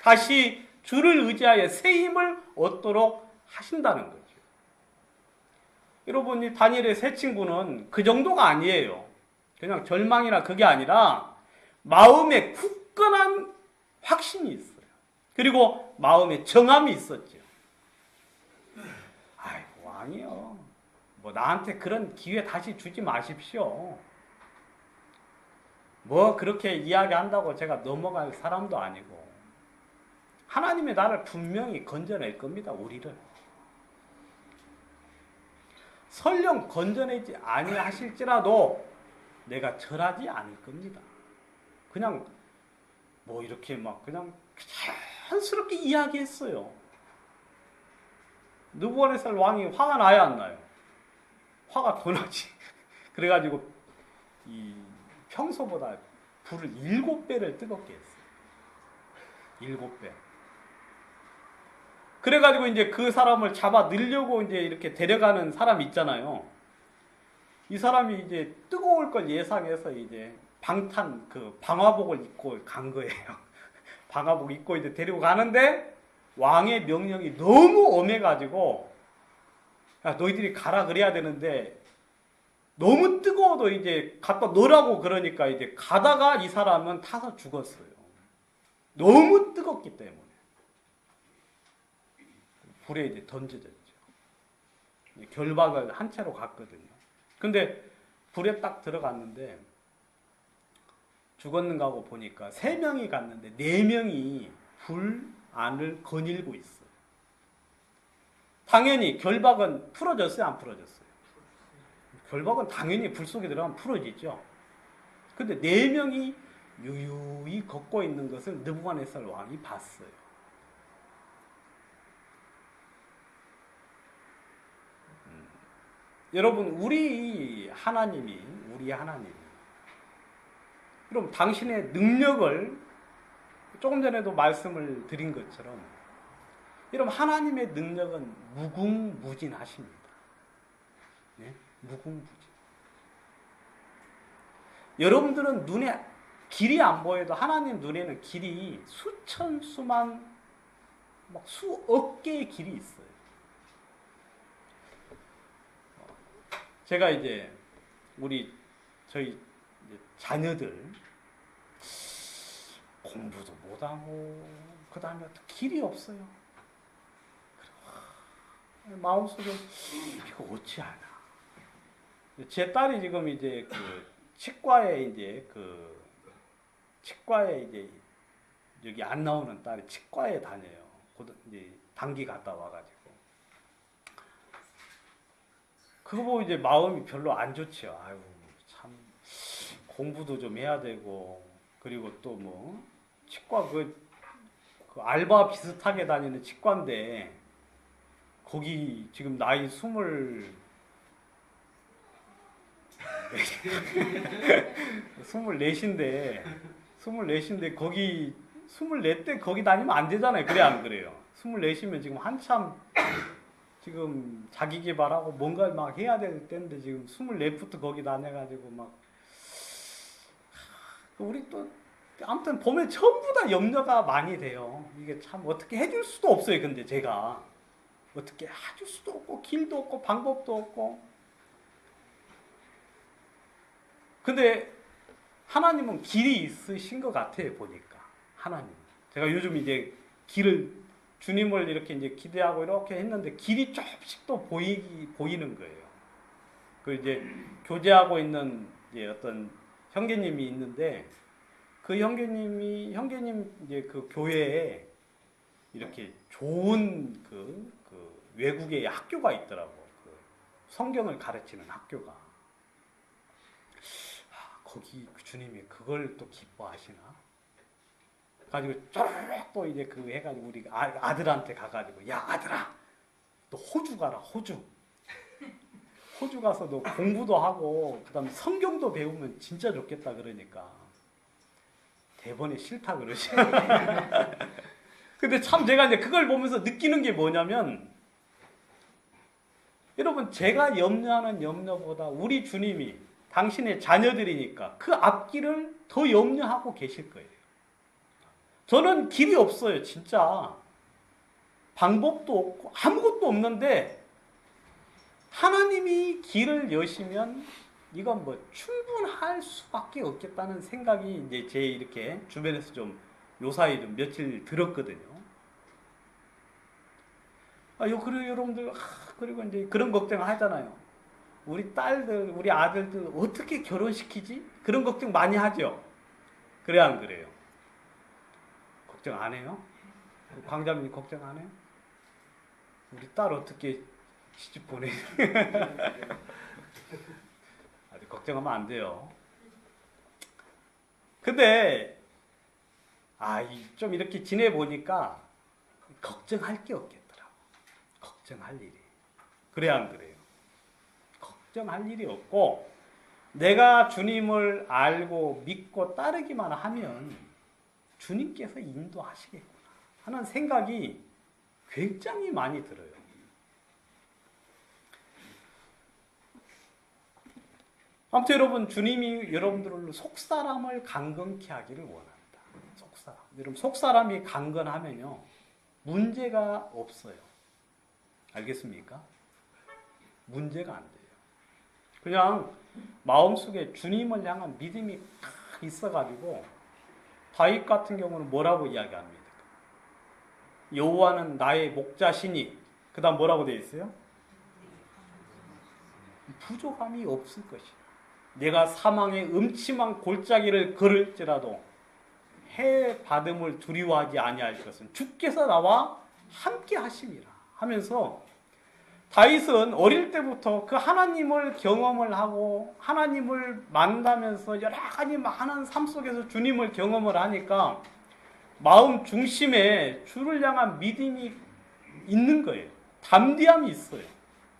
다시 주를 의지하여 새 힘을 얻도록 하신다는 거죠. 여러분, 이 다니엘의 세 친구는 그 정도가 아니에요. 그냥 절망이나 그게 아니라 마음에 굳건한 확신이 있어요. 그리고 마음에 정함이 있었죠. 아이고, 왕이요. 뭐 나한테 그런 기회 다시 주지 마십시오. 뭐 그렇게 이야기한다고 제가 넘어갈 사람도 아니고 하나님이 나를 분명히 건져낼 겁니다. 우리를. 설령 건져내지 아니하실지라도 내가 절하지 않을 겁니다. 그냥 뭐 이렇게 막 그냥 자연스럽게 이야기했어요. 느부갓네살 왕이 화가 나야 안 나요? 화가 더 나지. 그래가지고 이 평소보다 불을 7배를 뜨겁게 했어요. 7배. 그래가지고 이제 그 사람을 잡아 넣으려고 이제 이렇게 데려가는 사람 있잖아요. 이 사람이 이제 뜨거울 걸 예상해서 이제 방탄 그 방화복을 입고 간 거예요. 방화복 입고 이제 데리고 가는데 왕의 명령이 너무 엄해가지고 야, 너희들이 가라 그래야 되는데 너무 뜨거워도 이제 갖다 놓으라고 그러니까 이제 가다가 이 사람은 타서 죽었어요. 너무 뜨겁기 때문에. 불에 이제 던져졌죠. 결박을 한 채로 갔거든요. 근데 불에 딱 들어갔는데 죽었는가 하고 보니까 3명이 갔는데 4명이 불 안을 거닐고 있어요. 당연히 결박은 풀어졌어요? 안 풀어졌어요? 결박은 당연히 불 속에 들어가면 풀어지죠. 근데 4명이 유유히 걷고 있는 것을 느부갓네살 왕이 봤어요. 여러분, 우리 하나님, 그럼 당신의 능력을 조금 전에도 말씀을 드린 것처럼, 여러분, 하나님의 능력은 무궁무진하십니다. 네? 무궁무진. 여러분들은 눈에 길이 안 보여도 하나님 눈에는 길이 수천, 수만, 막 수억 개의 길이 있어요. 제가 이제 저희 자녀들 공부도 못하고 그 다음에 또 길이 없어요. 마음속에 이거 어찌하나. 제 딸이 지금 이제 치과에 이제 여기 안 나오는 딸이 치과에 다녀요. 이제 단기 갔다 와가지고. 그거 보고 이제 마음이 별로 안 좋죠. 아유, 참, 공부도 좀 해야 되고, 그리고 또 뭐, 치과 그 알바 비슷하게 다니는 치과인데, 거기 지금 나이 24인데, 거기, 24때 거기 다니면 안 되잖아요. 그래, 안 그래요? 24이면 지금 한참, 지금 자기 개발하고 뭔가 막 해야 될 때인데 지금 24부터 거기 다녀가지고 막 우리 또 아무튼 보면 전부 다 염려가 많이 돼요. 이게 참 어떻게 해줄 수도 없어요. 근데 제가 어떻게 해줄 수도 없고 길도 없고 방법도 없고. 근데 하나님은 길이 있으신 것 같아요. 보니까 하나님. 제가 요즘 이제 주님을 이렇게 이제 기대하고 이렇게 했는데 길이 조금씩 또 보이는 거예요. 그 이제 교제하고 있는 이제 어떤 형제님이 있는데 그 형제님 이제 그 교회에 이렇게 좋은 그 외국의 학교가 있더라고. 그 성경을 가르치는 학교가. 거기 주님이 그걸 또 기뻐하시나? 가지고 또 이제 해가지고 우리 아들한테 가가지고 야 아들아 너 호주 가라 호주 가서 너 공부도 하고 그다음에 성경도 배우면 진짜 좋겠다 그러니까 대번에 싫다 그러지. 근데 참 제가 이제 그걸 보면서 느끼는 게 뭐냐면 여러분 제가 염려하는 염려보다 우리 주님이 당신의 자녀들이니까 그 앞길을 더 염려하고 계실 거예요. 저는 길이 없어요, 진짜. 방법도 없고 아무것도 없는데 하나님이 길을 여시면 이건 뭐 충분할 수밖에 없겠다는 생각이 이제 제 이렇게 주변에서 좀 요사이 좀 며칠 들었거든요. 그리고 여러분들, 그리고 이제 그런 걱정을 하잖아요. 우리 딸들, 우리 아들들 어떻게 결혼시키지? 그런 걱정 많이 하죠. 그래, 안 그래요? 걱정 안 해요? 광자님 걱정 안 해요? 우리 딸 어떻게 시집 보내? 아직 걱정하면 안 돼요. 근데 좀 이렇게 지내보니까 걱정할 게 없겠더라고. 걱정할 일이. 그래 안 그래요? 걱정할 일이 없고 내가 주님을 알고 믿고 따르기만 하면 주님께서 인도하시겠구나 하는 생각이 굉장히 많이 들어요. 아무튼 여러분, 주님이 여러분들을 속사람을 강건케 하기를 원합니다. 속사람. 여러분, 속사람이 강건하면요, 문제가 없어요. 알겠습니까? 문제가 안 돼요. 그냥 마음속에 주님을 향한 믿음이 딱 있어가지고, 다윗 같은 경우는 뭐라고 이야기합니다. 여호와는 나의 목자시니, 그 다음 뭐라고 되어 있어요? 부족함이 없을 것이다. 내가 사망의 음침한 골짜기를 걸을지라도 해 받음을 두려워하지 아니할 것은 주께서 나와 함께 하심이라 하면서, 다윗은 어릴 때부터 그 하나님을 경험을 하고 하나님을 만나면서 여러 가지 많은 삶 속에서 주님을 경험을 하니까 마음 중심에 주를 향한 믿음이 있는 거예요. 담대함이 있어요.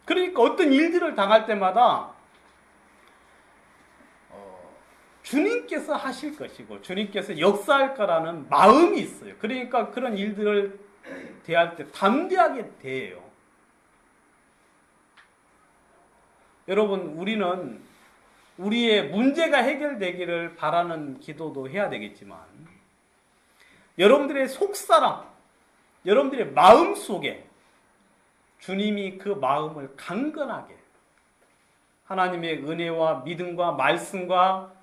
그러니까 어떤 일들을 당할 때마다 주님께서 하실 것이고 주님께서 역사할 거라는 마음이 있어요. 그러니까 그런 일들을 대할 때 담대하게 대해요. 여러분, 우리는 우리의 문제가 해결되기를 바라는 기도도 해야 되겠지만, 여러분들의 속사람, 여러분들의 마음 속에 주님이 그 마음을 강건하게, 하나님의 은혜와 믿음과 말씀과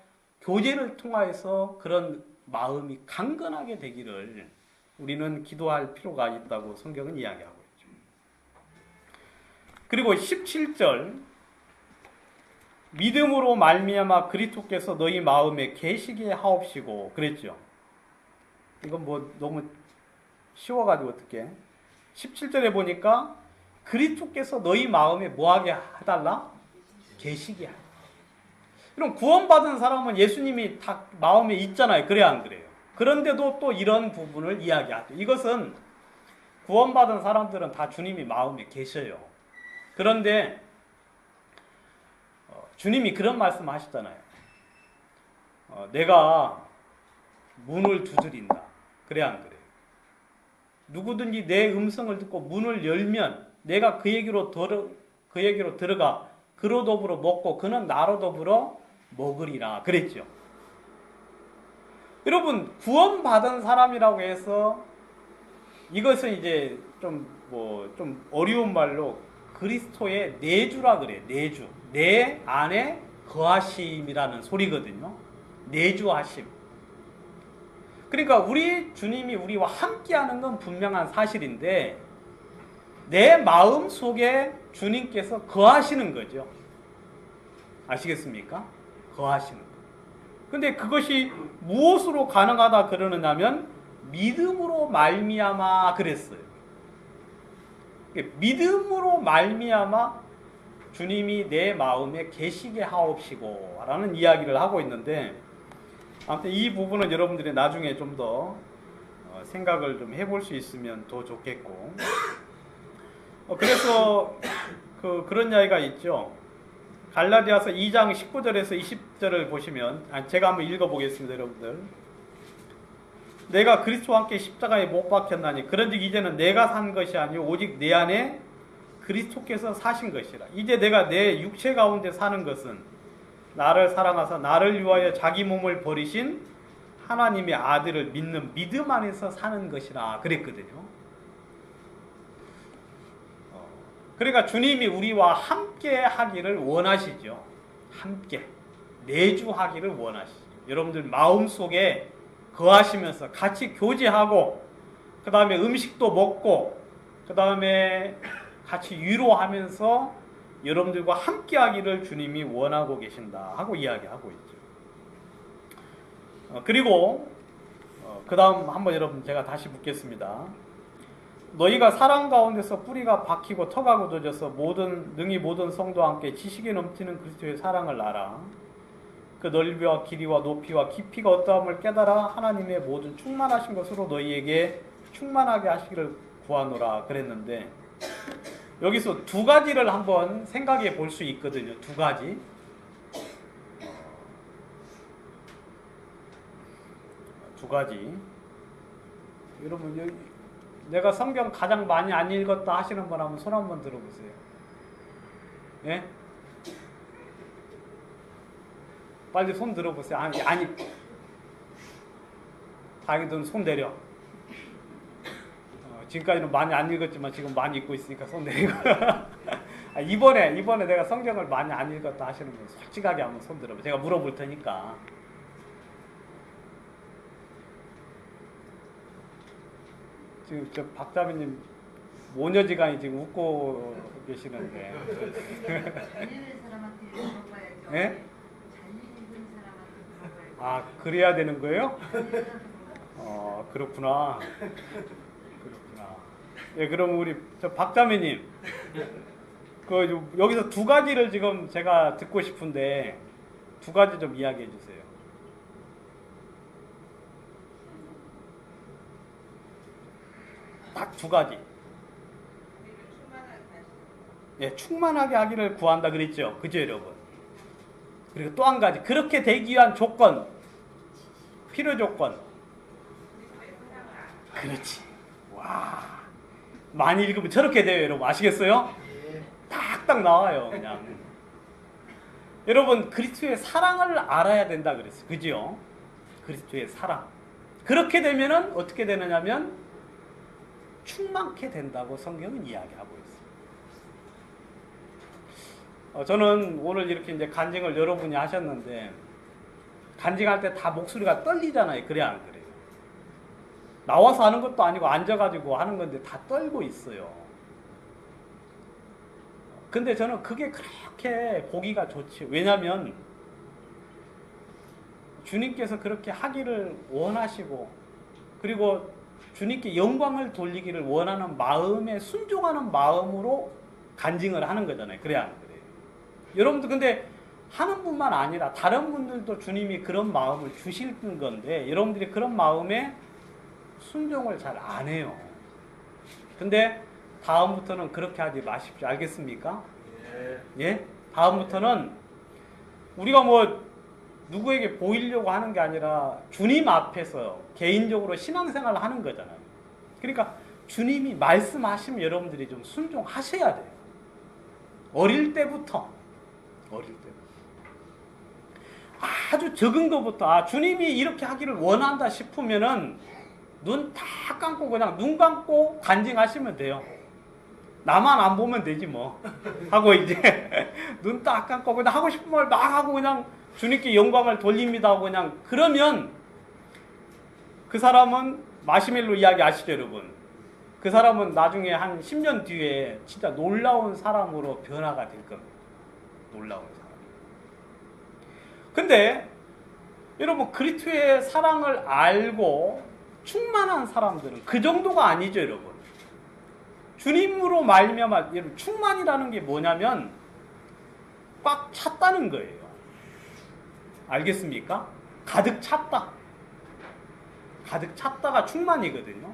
교제를 통하여서 그런 마음이 강건하게 되기를 우리는 기도할 필요가 있다고 성경은 이야기하고 있죠. 그리고 17절, 믿음으로 말미암아 그리스도께서 너희 마음에 계시게 하옵시고 그랬죠. 이건 뭐 너무 쉬워가지고 어떻게 17절에 보니까 그리스도께서 너희 마음에 뭐하게 해달라? 계시게 하라. 그럼 구원받은 사람은 예수님이 다 마음에 있잖아요. 그래야 안 그래요? 그런데도 또 이런 부분을 이야기하죠. 이것은 구원받은 사람들은 다 주님이 마음에 계셔요. 그런데 주님이 그런 말씀 하시잖아요. 내가 문을 두드린다. 그래 안 그래요? 누구든지 내 음성을 듣고 문을 열면 내가 그에게로 들어가 그로 더불어 먹고 그는 나로 더불어 먹으리라 그랬죠. 여러분, 구원받은 사람이라고 해서 이것은 이제 좀 어려운 말로 그리스도의 내주라 그래요. 내주. 내 안에 거하심이라는 소리거든요. 내주하심. 그러니까 우리 주님이 우리와 함께하는 건 분명한 사실인데 내 마음 속에 주님께서 거하시는 거죠. 아시겠습니까? 거하시는 거. 근데 그것이 무엇으로 가능하다 그러느냐면 믿음으로 말미암아 그랬어요. 믿음으로 말미암아 주님이 내 마음에 계시게 하옵시고 라는 이야기를 하고 있는데, 아무튼 이 부분은 여러분들이 나중에 좀 더 생각을 좀 해볼 수 있으면 더 좋겠고, 그래서 그런 이야기가 있죠. 갈라디아서 2장 19절에서 20절을 보시면, 제가 한번 읽어보겠습니다. 여러분들, 내가 그리스도와 함께 십자가에 못 박혔나니 그런즉 이제는 내가 산 것이 아니요 오직 내 안에 그리스도께서 사신 것이라. 이제 내가 내 육체 가운데 사는 것은 나를 사랑하사 나를 위하여 자기 몸을 버리신 하나님의 아들을 믿는 믿음 안에서 사는 것이라 그랬거든요. 그러니까 주님이 우리와 함께 하기를 원하시죠. 함께 내주하기를 원하시죠. 여러분들 마음속에 거하시면서 같이 교제하고 그 다음에 음식도 먹고 그 다음에 같이 위로하면서 여러분들과 함께 하기를 주님이 원하고 계신다 하고 이야기하고 있죠. 그리고 그 다음 한번 여러분 제가 다시 묻겠습니다. 너희가 사랑 가운데서 뿌리가 박히고 터가 굳어져서 능히 모든 성도와 함께 지식에 넘치는 그리스도의 사랑을 알아. 그 넓이와 길이와 높이와 깊이가 어떠함을 깨달아 하나님의 모든 충만하신 것으로 너희에게 충만하게 하시기를 구하노라 그랬는데, 여기서 두 가지를 한번 생각해 볼 수 있거든요. 두 가지. 두 가지. 여러분, 여기 내가 성경 가장 많이 안 읽었다 하시는 분 한번 손 한번 들어보세요. 예? 빨리 손 들어보세요. 아니, 자기들은 손 내려. 지금까지는 많이 안 읽었지만 지금 많이 읽고 있으니까 손 내리고. 이번에 내가 성경을 많이 안 읽었다 하시는 분 솔직하게 한번 손 들어봐. 제가 물어볼 테니까. 지금 저 박다비님 모녀지간이 지금 웃고 계시는데. 잘 읽는 사람한테 물어봐야죠. 예? 잘 읽는 사람한테 물어봐야죠. 아, 그래야 되는 거예요? 그렇구나. 그렇구나. 예, 그럼 우리 저 박자매님, 여기서 두 가지를 지금 제가 듣고 싶은데 두 가지 좀 이야기해 주세요. 딱 두 가지. 예, 충만하게 하기를 구한다 그랬죠. 그죠, 여러분? 그리고 또 한 가지, 그렇게 되기 위한 조건, 필요 조건. 그렇지. 와, 많이 읽으면 저렇게 돼요, 여러분. 아시겠어요? 딱딱 나와요, 그냥. 여러분, 그리스도의 사랑을 알아야 된다 그랬어요. 그죠? 그리스도의 사랑. 그렇게 되면은 어떻게 되느냐면 충만케 된다고 성경은 이야기하고 있어요. 저는 오늘 이렇게 이제 간증을 여러분이 하셨는데, 간증할 때 다 목소리가 떨리잖아요. 그래, 안 그래요? 나와서 하는 것도 아니고 앉아가지고 하는 건데 다 떨고 있어요. 근데 저는 그게 그렇게 보기가 좋지. 왜냐면 주님께서 그렇게 하기를 원하시고, 그리고 주님께 영광을 돌리기를 원하는 마음에 순종하는 마음으로 간증을 하는 거잖아요. 그래, 안 그래요? 여러분들 근데 하는 분만 아니라 다른 분들도 주님이 그런 마음을 주실 건데, 여러분들이 그런 마음에 순종을 잘 안 해요. 근데 다음부터는 그렇게 하지 마십시오. 알겠습니까? 예? 다음부터는 우리가 뭐 누구에게 보이려고 하는 게 아니라 주님 앞에서 개인적으로 신앙생활을 하는 거잖아요. 그러니까 주님이 말씀하시면 여러분들이 좀 순종하셔야 돼요. 어릴 때부터. 아주 적은 것부터, 주님이 이렇게 하기를 원한다 싶으면은 눈 다 감고 그냥 눈 감고 간증하시면 돼요. 나만 안 보면 되지 뭐 하고 이제 눈 딱 감고 그냥 하고 싶은 말 막 하고 그냥 주님께 영광을 돌립니다 하고 그냥 그러면 그 사람은 마시멜로 이야기 아시죠, 여러분? 그 사람은 나중에 한 10년 뒤에 진짜 놀라운 사람으로 변화가 될 겁니다. 놀라운 사람. 근데 여러분, 그리스도의 사랑을 알고 충만한 사람들은 그 정도가 아니죠, 여러분. 주님으로 말미암아 충만이라는 게 뭐냐면 꽉 찼다는 거예요. 알겠습니까? 가득 찼다. 가득 찼다가 충만이거든요.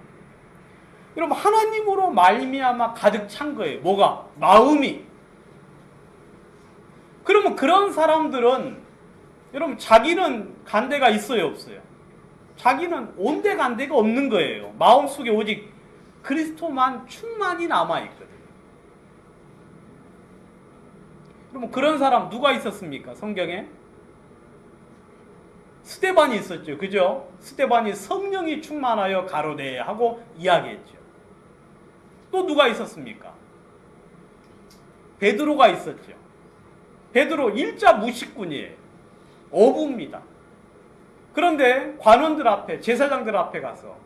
여러분, 하나님으로 말미암아 가득 찬 거예요. 뭐가? 마음이. 그러면 그런 사람들은 여러분, 자기는 간대가 있어요, 없어요? 자기는 온데간데가 없는 거예요. 마음속에 오직 그리스도만 충만히 남아있거든요. 그러면 그런 사람 누가 있었습니까? 성경에? 스데반이 있었죠. 그죠? 스데반이 성령이 충만하여 가로되 하고 이야기했죠. 또 누가 있었습니까? 베드로가 있었죠. 베드로 일자 무식꾼이에요. 어부입니다. 그런데 관원들 앞에, 제사장들 앞에 가서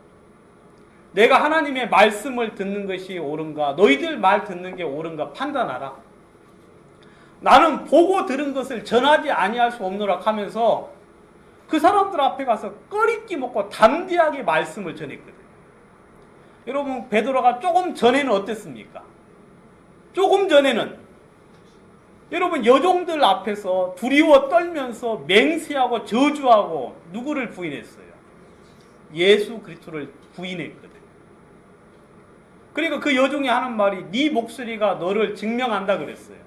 내가 하나님의 말씀을 듣는 것이 옳은가, 너희들 말 듣는 게 옳은가 판단하라. 나는 보고 들은 것을 전하지 아니할 수 없노라 하면서 그 사람들 앞에 가서 꺼리끼 먹고 담대하게 말씀을 전했거든요. 여러분, 베드로가 조금 전에는 어땠습니까? 조금 전에는 여러분, 여종들 앞에서 두려워 떨면서 맹세하고 저주하고 누구를 부인했어요? 예수 그리스도를 부인했거든요. 그러니까 그 여종이 하는 말이 네 목소리가 너를 증명한다 그랬어요.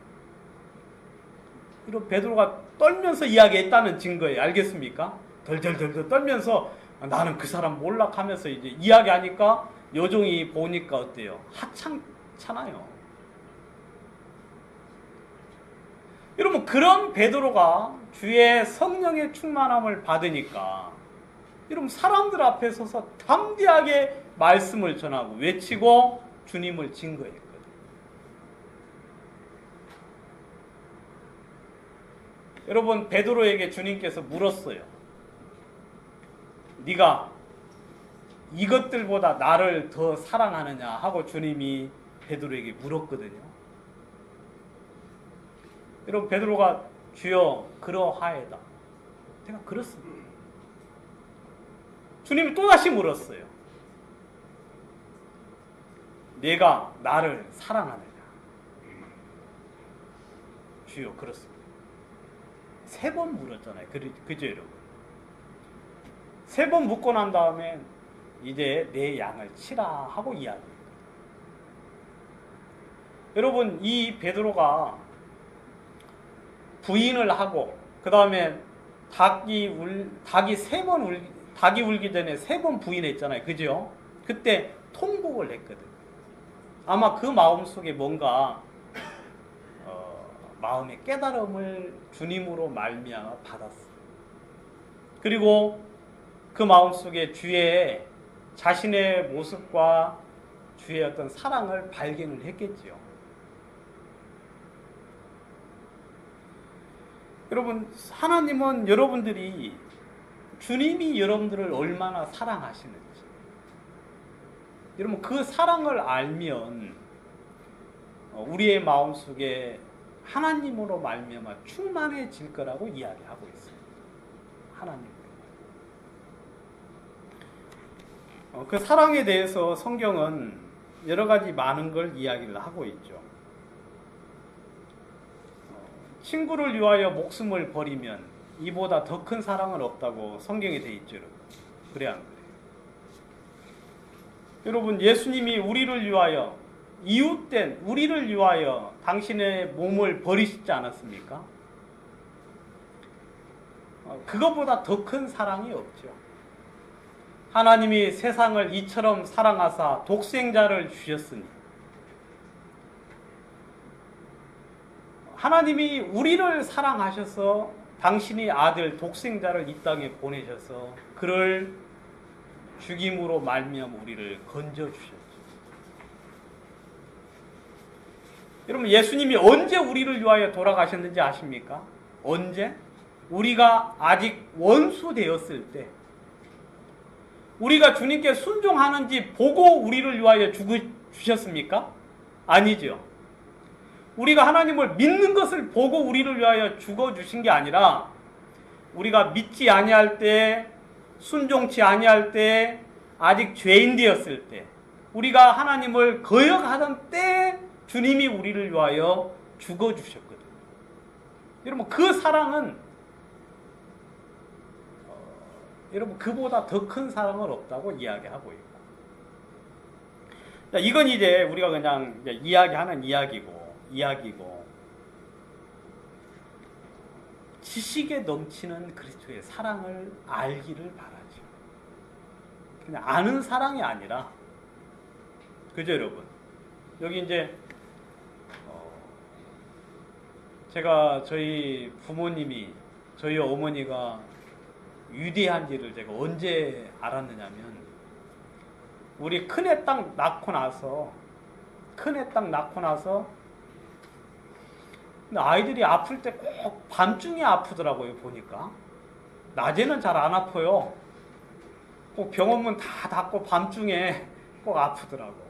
이런 베드로가 떨면서 이야기했다는 증거예요. 알겠습니까? 덜덜덜 떨면서 나는 그 사람 몰라 하면서 이제 이야기하니까 여종이 보니까 어때요? 하찮잖아요. 여러분 그런 베드로가 주의 성령의 충만함을 받으니까 여러분 사람들 앞에 서서 담대하게 말씀을 전하고 외치고 주님을 증거했거든요. 여러분 베드로에게 주님께서 물었어요. 네가 이것들보다 나를 더 사랑하느냐 하고 주님이 베드로에게 물었거든요. 여러분 베드로가 주여 그러하에다. 제가 그렇습니다. 주님이 또다시 물었어요. 내가 나를 사랑하느냐? 주여 그렇습니다. 3번 물었잖아요. 그죠 여러분? 3번 묻고 난 다음에 이제 내 양을 치라 하고 이야기합니다. 여러분 이 베드로가 부인을 하고 그 다음에 닭이 울기 전에 3번 부인했잖아요. 그죠? 그때 통곡을 했거든요. 아마 그 마음속에 뭔가 마음의 깨달음을 주님으로 말미암아 받았어요. 그리고 그 마음속에 주의 자신의 모습과 주의 어떤 사랑을 발견을 했겠지요. 여러분 하나님은 여러분들이 주님이 여러분들을 얼마나 사랑하시는지 여러분 그 사랑을 알면 우리의 마음속에 하나님으로 말미암아 충만해질 거라고 이야기하고 있습니다. 하나님으로. 그 사랑에 대해서 성경은 여러 가지 많은 걸 이야기를 하고 있죠. 친구를 위하여 목숨을 버리면 이보다 더 큰 사랑은 없다고 성경에 되어 있죠. 그래 안 그래요? 여러분 예수님이 우리를 위하여 이웃된 우리를 위하여 당신의 몸을 버리시지 않았습니까? 그것보다 더 큰 사랑이 없죠. 하나님이 세상을 이처럼 사랑하사 독생자를 주셨으니 하나님이 우리를 사랑하셔서 당신이 아들 독생자를 이 땅에 보내셔서 그를 죽임으로 말미암아 우리를 건져주셨죠. 여러분 예수님이 언제 우리를 위하여 돌아가셨는지 아십니까? 언제? 우리가 아직 원수 되었을 때 우리가 주님께 순종하는지 보고 우리를 위하여 죽으셨습니까? 아니죠. 우리가 하나님을 믿는 것을 보고 우리를 위하여 죽어주신 게 아니라 우리가 믿지 아니할 때 순종치 아니할 때 아직 죄인 되었을 때 우리가 하나님을 거역하던 때 주님이 우리를 위하여 죽어주셨거든요. 여러분 그 사랑은 여러분 그보다 더 큰 사랑은 없다고 이야기하고 있고 이건 이제 우리가 그냥 이야기하는 이야기고 지식에 넘치는 그리스도의 사랑을 알기를 바라죠. 그냥 아는 사랑이 아니라 그죠 여러분? 여기 이제 제가 저희 부모님이 저희 어머니가 위대한지를 제가 언제 알았느냐면 우리 큰애 딱 낳고 나서 아이들이 아플 때 꼭 밤중에 아프더라고요. 보니까 낮에는 잘 안 아파요. 꼭 병원문 다 닫고 밤중에 꼭 아프더라고.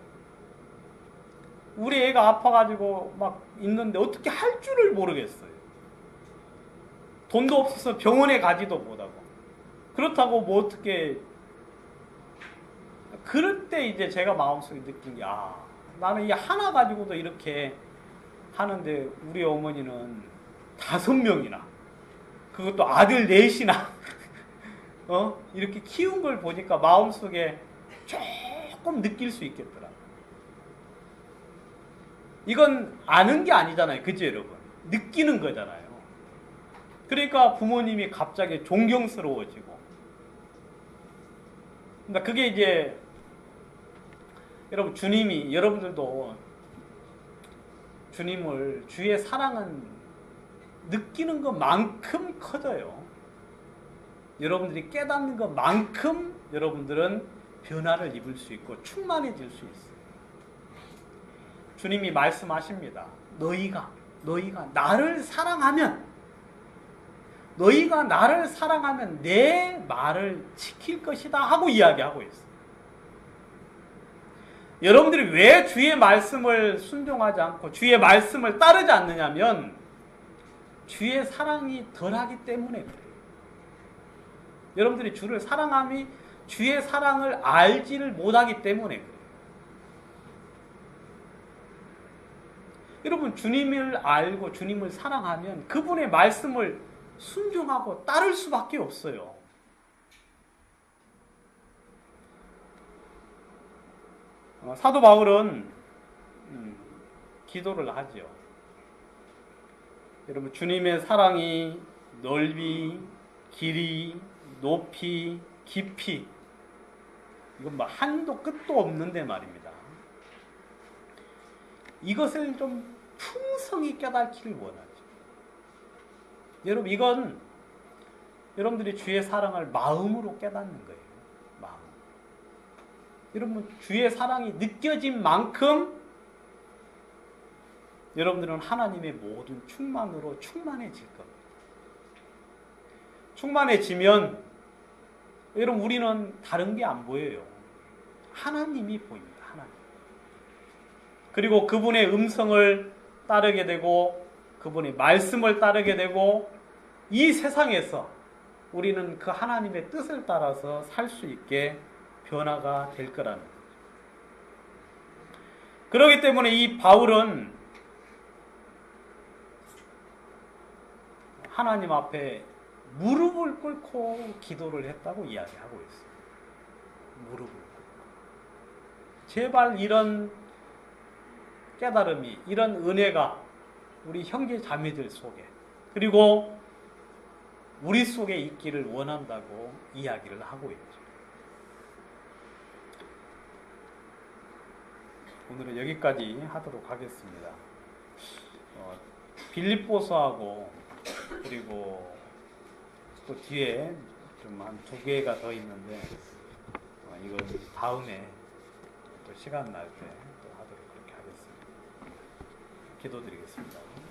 우리 애가 아파가지고 막 있는데 어떻게 할 줄을 모르겠어요. 돈도 없어서 병원에 가지도 못하고. 그렇다고 뭐 어떻게 그럴 때 이제 제가 마음속에 느낀 게 나는 이 하나 가지고도 이렇게 하는데 우리 어머니는 5명이나 그것도 아들 4이나 이렇게 키운 걸 보니까 마음속에 조금 느낄 수 있겠더라. 이건 아는 게 아니잖아요. 그죠 여러분? 느끼는 거잖아요. 그러니까 부모님이 갑자기 존경스러워지고 그러니까 그게 이제 여러분 주님이 여러분들도 주님을 주의 사랑은 느끼는 것만큼 커져요. 여러분들이 깨닫는 것만큼 여러분들은 변화를 입을 수 있고 충만해질 수 있어요. 주님이 말씀하십니다. 너희가 나를 사랑하면 내 말을 지킬 것이다 하고 이야기하고 있어요. 여러분들이 왜 주의 말씀을 순종하지 않고 주의 말씀을 따르지 않느냐면 주의 사랑이 덜하기 때문에 그래요. 여러분들이 주를 사랑함이 주의 사랑을 알지를 못하기 때문에 그래요. 여러분 주님을 알고 주님을 사랑하면 그분의 말씀을 순종하고 따를 수밖에 없어요. 사도 바울은 기도를 하죠. 여러분 주님의 사랑이 넓이, 길이, 높이, 깊이 이건 뭐 한도 끝도 없는데 말입니다. 이것을 좀 풍성히 깨닫기를 원하죠. 여러분 이건 여러분들이 주의 사랑을 마음으로 깨닫는 거예요. 마음. 여러분 주의 사랑이 느껴진 만큼 여러분들은 하나님의 모든 충만으로 충만해질 겁니다. 충만해지면 여러분 우리는 다른 게 안 보여요. 하나님이 보입니다. 하나님. 그리고 그분의 음성을 따르게 되고 그분의 말씀을 따르게 되고 이 세상에서 우리는 그 하나님의 뜻을 따라서 살 수 있게 변화가 될 거라는 거죠. 그렇기 때문에 이 바울은 하나님 앞에 무릎을 꿇고 기도를 했다고 이야기하고 있어요. 무릎을 꿇고. 제발 이런 깨달음이, 이런 은혜가 우리 형제 자매들 속에 그리고 우리 속에 있기를 원한다고 이야기를 하고 있죠. 오늘은 여기까지 하도록 하겠습니다. 빌립보서하고 그리고 또 뒤에 좀 한 2개가 더 있는데 이건 다음에 또 시간 날 때 또 하도록 그렇게 하겠습니다. 기도드리겠습니다.